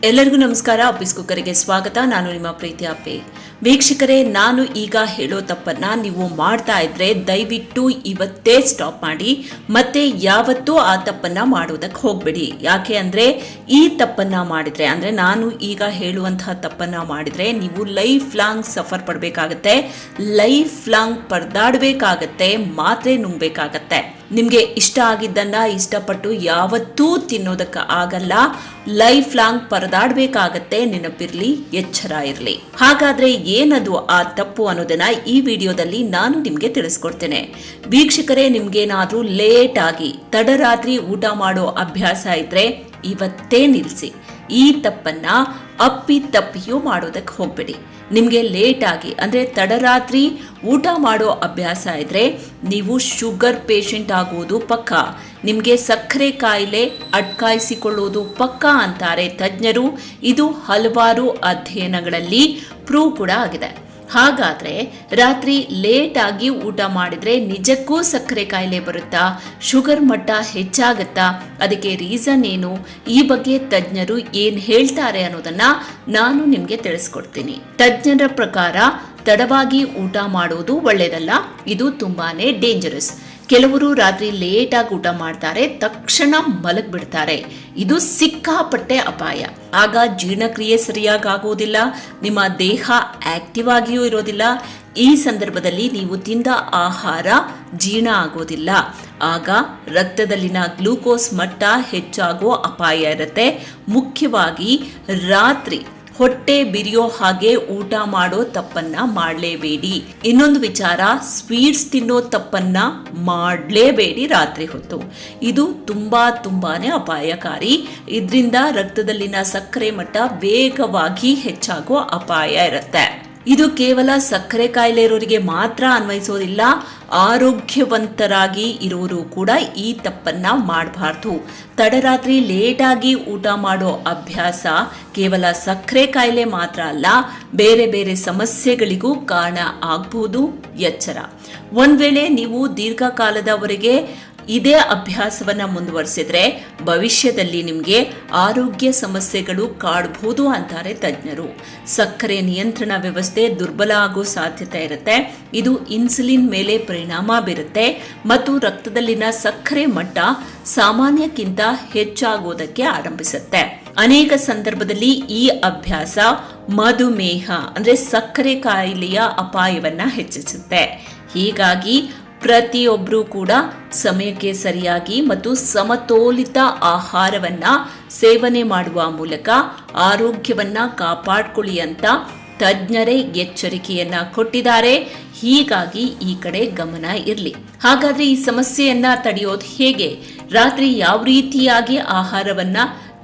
ಎಲ್ಲರಿಗೂ ನಮಸ್ಕಾರ. ಆಫೀಸ್ ಕುಕ್ಕರಿಗೆ ಸ್ವಾಗತ. ನಾನು ನಿಮ್ಮ ಪ್ರೀತಿ ಅಪ್ಪೆ. ವೀಕ್ಷಕರೇ, ನಾನು ಈಗ ಹೇಳೋ ತಪ್ಪನ್ನ ನೀವು ಮಾಡ್ತಾ ಇದ್ರೆ ದಯವಿಟ್ಟು ಇವತ್ತೇ ಸ್ಟಾಪ್ ಮಾಡಿ, ಮತ್ತೆ ಯಾವತ್ತೂ ಆ ತಪ್ಪನ್ನ ಮಾಡೋದಕ್ಕೆ ಹೋಗ್ಬೇಡಿ. ಯಾಕೆ ಅಂದ್ರೆ ಈ ತಪ್ಪನ್ನ ಮಾಡಿದ್ರೆ, ಅಂದ್ರೆ ನಾನು ಈಗ ಹೇಳುವಂತಹ ತಪ್ಪನ್ನ ಮಾಡಿದ್ರೆ ನೀವು ಲೈಫ್ ಲಾಂಗ್ ಸಫರ್ ಪಡಬೇಕಾಗತ್ತೆ, ಲೈಫ್ ಲಾಂಗ್ ಪರದಾಡಬೇಕಾಗತ್ತೆ, ಮಾತ್ರೆ ನುಂಗ್ಬೇಕಾಗತ್ತೆ. ನಿಮ್ಗೆ ಇಷ್ಟ ಆಗಿದ್ದನ್ನ ಇಷ್ಟಪಟ್ಟು ಯಾವತ್ತೂ ತಿನ್ನೋದಕ್ಕೆ ಆಗಲ್ಲ, ಲೈಫ್ ಲಾಂಗ್ ಪರದಾಡಬೇಕಾಗತ್ತೆ. ನೆನಪಿರ್ಲಿ, ಎಚ್ಚರ ಇರ್ಲಿ. ಹಾಗಾದ್ರೆ ಏನದು ಆ ತಪ್ಪು ಅನ್ನೋದನ್ನ ಈ ವಿಡಿಯೋದಲ್ಲಿ ನಾನು ನಿಮ್ಗೆ ತಿಳಿಸ್ಕೊಡ್ತೇನೆ. ವೀಕ್ಷಕರೇ, ನಿಮ್ಗೇನಾದ್ರೂ ಲೇಟ್ ಆಗಿ ತಡರಾತ್ರಿ ಊಟ ಮಾಡೋ ಅಭ್ಯಾಸ ಇದ್ರೆ ಇವತ್ತೇ ನಿಲ್ಸಿ. ಈ ತಪ್ಪನ್ನ ಅಪ್ಪಿತಪ್ಪಿಯೂ ಮಾಡೋದಕ್ಕೆ ಹೋಗ್ಬೇಡಿ. ನಿಮಗೆ ಲೇಟ್ ಆಗಿ ಅಂದ್ರೆ ತಡರಾತ್ರಿ ಊಟ ಮಾಡೋ ಅಭ್ಯಾಸ ಇದ್ರೆ ನೀವು ಶುಗರ್ ಪೇಷಂಟ್ ಆಗೋದು ಪಕ್ಕ, ನಿಮಗೆ ಸಕ್ಕರೆ ಕಾಯಿಲೆ ಅಟ್ಕಾಯಿಸಿಕೊಳ್ಳೋದು ಪಕ್ಕ ಅಂತಾರೆ ತಜ್ಞರು. ಇದು ಹಲವಾರು ಅಧ್ಯಯನಗಳಲ್ಲಿ ಪ್ರೂವ್ ಕೂಡ ಆಗಿದೆ. ಹಾಗಾದ್ರೆ ರಾತ್ರಿ ಲೇಟ್ ಆಗಿ ಊಟ ಮಾಡಿದ್ರೆ ನಿಜಕ್ಕೂ ಸಕ್ಕರೆ ಕಾಯಿಲೆ ಬರುತ್ತಾ, ಶುಗರ್ ಮಟ್ಟ ಹೆಚ್ಚಾಗತ್ತಾ, ಅದಕ್ಕೆ ರೀಸನ್ ಏನು, ಈ ಬಗ್ಗೆ ತಜ್ಞರು ಏನ್ ಹೇಳ್ತಾರೆ ಅನ್ನೋದನ್ನ ನಾನು ನಿಮ್ಗೆ ತಿಳಿಸ್ಕೊಡ್ತೀನಿ. ತಜ್ಞರ ಪ್ರಕಾರ ತಡವಾಗಿ ಊಟ ಮಾಡೋದು ಒಳ್ಳೆಯದಲ್ಲ, ಇದು ತುಂಬಾನೇ ಡೇಂಜರಸ್. ಕೆಲವರು ರಾತ್ರಿ ಲೇಟ್ ಆಗಿ ಊಟ ಮಾಡ್ತಾರೆ, ತಕ್ಷಣ ಮಲಗ್ಬಿಡ್ತಾರೆ. ಇದು ಸಿಕ್ಕಾಪಟ್ಟೆ ಅಪಾಯ. ಆಗ ಜೀರ್ಣಕ್ರಿಯೆ ಸರಿಯಾಗಿ ಆಗೋದಿಲ್ಲ, ನಿಮ್ಮ ದೇಹ ಆಕ್ಟಿವ್ ಆಗಿಯೂ ಇರೋದಿಲ್ಲ. ಈ ಸಂದರ್ಭದಲ್ಲಿ ನೀವು ತಿಂದ ಆಹಾರ ಜೀರ್ಣ ಆಗೋದಿಲ್ಲ. ಆಗ ರಕ್ತದಲ್ಲಿನ ಗ್ಲೂಕೋಸ್ ಮಟ್ಟ ಹೆಚ್ಚಾಗೋ ಅಪಾಯ ಇರುತ್ತೆ. ಮುಖ್ಯವಾಗಿ ರಾತ್ರಿ ಹೊಟ್ಟೆ ಬಿರಿಯೋ ಹಾಗೆ ಊಟ ಮಾಡೋ ತಪ್ಪನ್ನ ಮಾಡಲೇಬೇಡಿ. ಇನ್ನೊಂದು ವಿಚಾರ, ಸ್ವೀಟ್ಸ್ ತಿನ್ನೋ ತಪ್ಪನ್ನ ಮಾಡಲೇಬೇಡಿ ರಾತ್ರಿ ಹೊತ್ತು. ಇದು ತುಂಬಾನೇ ಅಪಾಯಕಾರಿ. ಇದರಿಂದ ರಕ್ತದಲ್ಲಿನ ಸಕ್ಕರೆ ಮಟ್ಟ ವೇಗವಾಗಿ ಹೆಚ್ಚಾಗೋ ಅಪಾಯ ಇರುತ್ತೆ. ಇದು ಕೇವಲ ಸಕ್ಕರೆ ಕಾಯಿಲೆ ಇರೋರಿಗೆ ಮಾತ್ರ ಅನ್ವಯಿಸೋದಿಲ್ಲ, ಆರೋಗ್ಯವಂತರಾಗಿ ಇರೋರು ಕೂಡ ಈ ತಪ್ಪನ್ನ ಮಾಡಬಾರ್ದು. ತಡರಾತ್ರಿ ಲೇಟ್ ಆಗಿ ಊಟ ಮಾಡೋ ಅಭ್ಯಾಸ ಕೇವಲ ಸಕ್ಕರೆ ಕಾಯಿಲೆ ಮಾತ್ರ ಅಲ್ಲ, ಬೇರೆ ಬೇರೆ ಸಮಸ್ಯೆಗಳಿಗೂ ಕಾರಣ ಆಗಬಹುದು. ಎಚ್ಚರ. ಒಂದ್ ವೇಳೆ ನೀವು ದೀರ್ಘಕಾಲದವರೆಗೆ ಇದೇ ಅಭ್ಯಾಸವನ್ನ ಮುಂದುವರಿಸಿದ್ರೆ ಭವಿಷ್ಯದಲ್ಲಿ ನಿಮಗೆ ಆರೋಗ್ಯ ಸಮಸ್ಯೆಗಳು ಕಾಡಬಹುದು ಅಂತಾರೆ ತಜ್ಞರು. ಸಕ್ಕರೆ ನಿಯಂತ್ರಣ ವ್ಯವಸ್ಥೆ ದುರ್ಬಲ ಆಗೋ ಸಾಧ್ಯತೆ ಇರುತ್ತೆ. ಇದು ಇನ್ಸುಲಿನ್ ಮೇಲೆ ಪರಿಣಾಮ ಬೀರುತ್ತೆ ಮತ್ತು ರಕ್ತದಲ್ಲಿನ ಸಕ್ಕರೆ ಮಟ್ಟ ಸಾಮಾನ್ಯಕ್ಕಿಂತ ಹೆಚ್ಚಾಗೋದಕ್ಕೆ ಆರಂಭಿಸುತ್ತೆ. ಅನೇಕ ಸಂದರ್ಭದಲ್ಲಿ ಈ ಅಭ್ಯಾಸ ಮಧುಮೇಹ ಅಂದ್ರೆ ಸಕ್ಕರೆ ಕಾಯಿಲೆಯ ಅಪಾಯವನ್ನ ಹೆಚ್ಚಿಸುತ್ತೆ. ಹೀಗಾಗಿ ಪ್ರತಿಯೊಬ್ಬರೂ ಕೂಡ ಸಮಯಕ್ಕೆ ಸರಿಯಾಗಿ ಮತ್ತು ಸಮತೋಲಿತ ಆಹಾರವನ್ನ ಸೇವನೆ ಮಾಡುವ ಮೂಲಕ ಆರೋಗ್ಯವನ್ನ ಕಾಪಾಡಿಕೊಳ್ಳಿ ಅಂತ ತಜ್ಞರೇ ಎಚ್ಚರಿಕೆಯನ್ನ ಕೊಟ್ಟಿದ್ದಾರೆ. ಹೀಗಾಗಿ ಈ ಕಡೆ ಗಮನ ಇರಲಿ. ಹಾಗಾದ್ರೆ ಈ ಸಮಸ್ಯೆಯನ್ನ ತಡೆಯೋದು ಹೇಗೆ, ರಾತ್ರಿ ಯಾವ ರೀತಿಯಾಗಿ ಆಹಾರವನ್ನ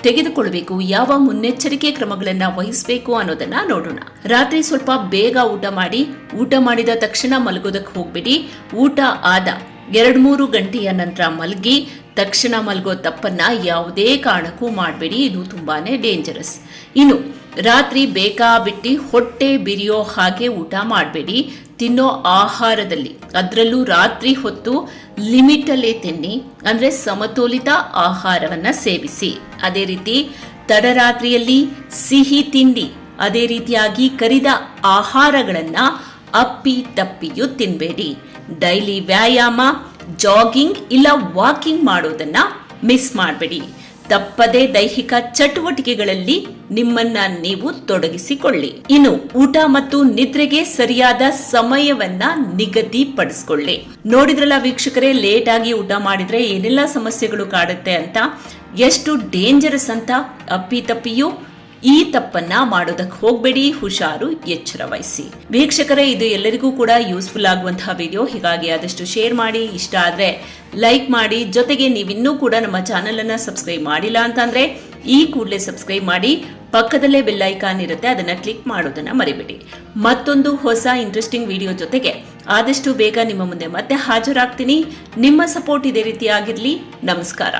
ತೆಗೆದುಕೊಳ್ಬೇಕು, ಯಾವ ಮುನ್ನೆಚ್ಚರಿಕೆ ಕ್ರಮಗಳನ್ನ ವಹಿಸಬೇಕು ಅನ್ನೋದನ್ನ ನೋಡೋಣ. ರಾತ್ರಿ ಸ್ವಲ್ಪ ಬೇಗ ಊಟ ಮಾಡಿ, ಊಟ ಮಾಡಿದ ತಕ್ಷಣ ಮಲಗೋದಕ್ಕೆ ಹೋಗ್ಬೇಡಿ. ಊಟ ಆದ 2-3 ಗಂಟೆಯ ನಂತರ ಮಲಗಿ. ತಕ್ಷಣ ಮಲಗೋ ತಪ್ಪನ್ನ ಯಾವುದೇ ಕಾರಣಕ್ಕೂ ಮಾಡಬೇಡಿ, ಇದು ತುಂಬಾನೇ ಡೇಂಜರಸ್. ಇನ್ನು ರಾತ್ರಿ ಬೇಕಾಬಿಟ್ಟಿ ಹೊಟ್ಟೆ ಬಿರಿಯೋ ಹಾಗೆ ಊಟ ಮಾಡಬೇಡಿ. ತಿನ್ನೋ ಆಹಾರದಲ್ಲಿ, ಅದರಲ್ಲೂ ರಾತ್ರಿ ಹೊತ್ತು ಲಿಮಿಟ್ ಅಲ್ಲೇ ತಿನ್ನಿ, ಅಂದ್ರೆ ಸಮತೋಲಿತ ಆಹಾರವನ್ನ ಸೇವಿಸಿ. ಅದೇ ರೀತಿ ತಡರಾತ್ರಿಯಲ್ಲಿ ಸಿಹಿ ತಿಂಡಿ, ಅದೇ ರೀತಿಯಾಗಿ ಕರಿದ ಆಹಾರಗಳನ್ನ ಅಪ್ಪಿ ತಪ್ಪಿಯೂ ತಿನ್ಬೇಡಿ. ಡೈಲಿ ವ್ಯಾಯಾಮ, ಜಾಗಿಂಗ್ ಇಲ್ಲ ವಾಕಿಂಗ್ ಮಾಡೋದನ್ನ ಮಿಸ್ ಮಾಡಬೇಡಿ. ತಪ್ಪದೇ ದೈಹಿಕ ಚಟುವಟಿಕೆಗಳಲ್ಲಿ ನಿಮ್ಮನ್ನ ನೀವು ತೊಡಗಿಸಿಕೊಳ್ಳಿ. ಇನ್ನು ಊಟ ಮತ್ತು ನಿದ್ರೆಗೆ ಸರಿಯಾದ ಸಮಯವನ್ನ ನಿಗದಿಪಡಿಸಿಕೊಳ್ಳಿ. ನೋಡಿದ್ರಲ್ಲ ವೀಕ್ಷಕರೇ, ಲೇಟ್ ಆಗಿ ಊಟ ಮಾಡಿದ್ರೆ ಏನೆಲ್ಲ ಸಮಸ್ಯೆಗಳು ಕಾಡುತ್ತೆ ಅಂತ, ಎಷ್ಟು ಡೇಂಜರಸ್ ಅಂತ. ಅಪ್ಪಿತಪ್ಪಿಯೂ ಈ ತಪ್ಪನ್ನ ಮಾಡೋದಕ್ಕೆ ಹೋಗ್ಬೇಡಿ, ಹುಷಾರು, ಎಚ್ಚರ ವಹಿಸಿ. ವೀಕ್ಷಕರೇ, ಇದು ಎಲ್ಲರಿಗೂ ಕೂಡ ಯೂಸ್ಫುಲ್ ಆಗುವಂತಹ ವಿಡಿಯೋ, ಹೀಗಾಗಿ ಆದಷ್ಟು ಶೇರ್ ಮಾಡಿ. ಇಷ್ಟ ಆದ್ರೆ ಲೈಕ್ ಮಾಡಿ. ಜೊತೆಗೆ ನೀವಿನ್ನೂ ಕೂಡ ನಮ್ಮ ಚಾನೆಲ್ ಅನ್ನ ಸಬ್ಸ್ಕ್ರೈಬ್ ಮಾಡಿಲ್ಲ ಅಂತಂದ್ರೆ ಈ ಕೂಡಲೇ ಸಬ್ಸ್ಕ್ರೈಬ್ ಮಾಡಿ. ಪಕ್ಕದಲ್ಲೇ ಬೆಲ್ ಐಕಾನ್ ಇರುತ್ತೆ, ಅದನ್ನ ಕ್ಲಿಕ್ ಮಾಡೋದನ್ನ ಮರಿಬೇಡಿ. ಮತ್ತೊಂದು ಹೊಸ ಇಂಟ್ರೆಸ್ಟಿಂಗ್ ವಿಡಿಯೋ ಜೊತೆಗೆ ಆದಷ್ಟು ಬೇಗ ನಿಮ್ಮ ಮುಂದೆ ಮತ್ತೆ ಹಾಜರಾಗ್ತೀನಿ. ನಿಮ್ಮ ಸಪೋರ್ಟ್ ಇದೇ ರೀತಿ ಆಗಿರ್ಲಿ. ನಮಸ್ಕಾರ.